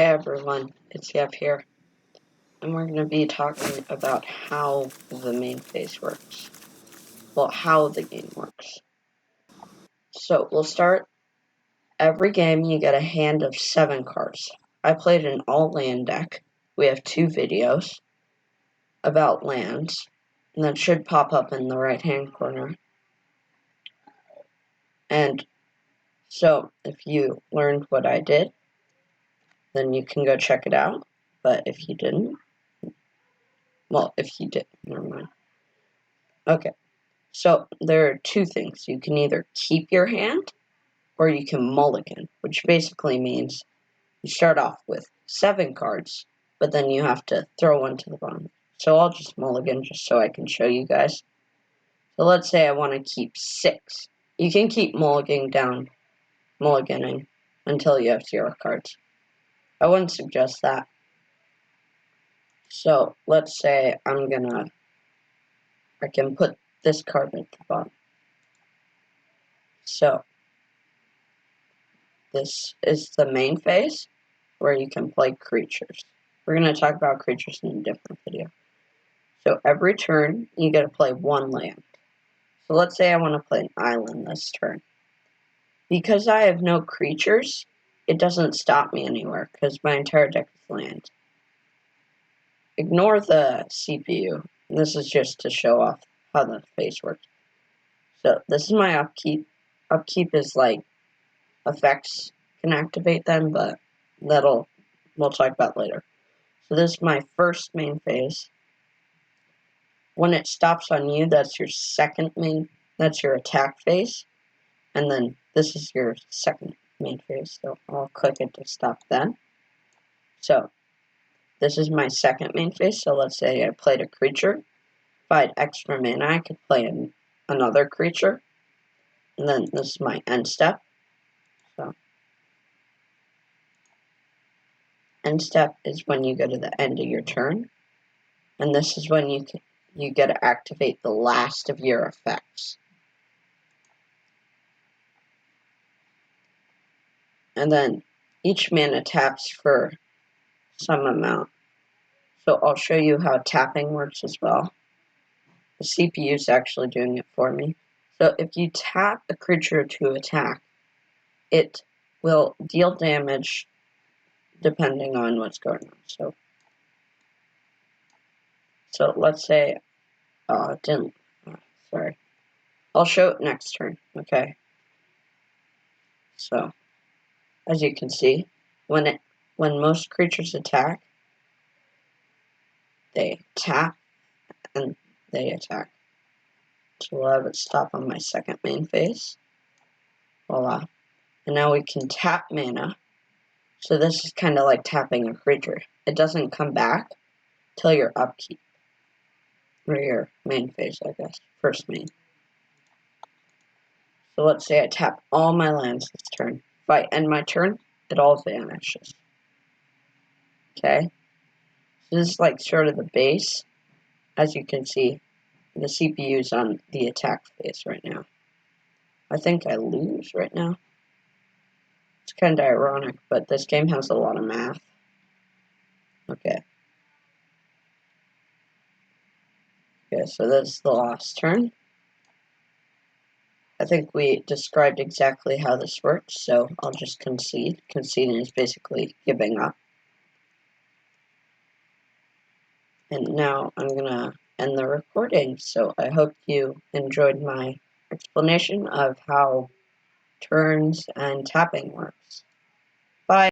Hey everyone, it's Yev here, and we're going to be talking about how the main phase works. Well, how the game works. So, we'll start. Every game you get a hand of 7 cards. I played an all-land deck. We have 2 videos about lands, and that should pop up in the right-hand corner. And so, if you learned what I did, then you can go check it out. But if you didn't, well, if you did, never mind. Okay. So, there are 2 things. You can either keep your hand, or you can mulligan, which basically means you start off with 7 cards, but then you have to throw one to the bottom. So I'll just mulligan just so I can show you guys. So let's say I want to keep 6. You can keep mulliganing until you have 0 cards. I wouldn't suggest that. So let's say I can put this card at the bottom. So this is the main phase, where you can play creatures. We're going to talk about creatures in a different video. So every turn, you get to play 1 land. So let's say I want to play an island this turn. Because I have no creatures, it doesn't stop me anywhere, because my entire deck is land. Ignore the CPU. This is just to show off how the phase works. So this is my upkeep. Upkeep is like effects can activate them, but we'll talk about later. So this is my first main phase. When it stops on you, that's your that's your attack phase. And then this is your second main phase. So I'll click it to stop then. So this is my second main phase. So let's say I played a creature. If I had extra mana, I could play another creature. And then this is my end step. So end step is when you go to the end of your turn. And this is when you get to activate the last of your effects. And then each mana taps for some amount. So I'll show you how tapping works as well. The CPU is actually doing it for me. So if you tap a creature to attack, it will deal damage depending on what's going on. So let's say, it didn't, sorry. I'll show it next turn, okay? So, as you can see, when most creatures attack, they tap and they attack. So we'll have it stop on my second main phase. Voila. And now we can tap mana. So this is kind of like tapping a creature. It doesn't come back till your upkeep. Or your main phase, I guess. First main. So let's say I tap all my lands this turn. If I end my turn, it all vanishes. Okay? So this is like sort of the base. As you can see, the CPU is on the attack phase right now. I think I lose right now. It's kind of ironic, but this game has a lot of math. Okay. Okay, so this is the last turn. I think we described exactly how this works, so I'll just concede. Conceding is basically giving up. And now I'm gonna end the recording, so I hope you enjoyed my explanation of how turns and tapping works.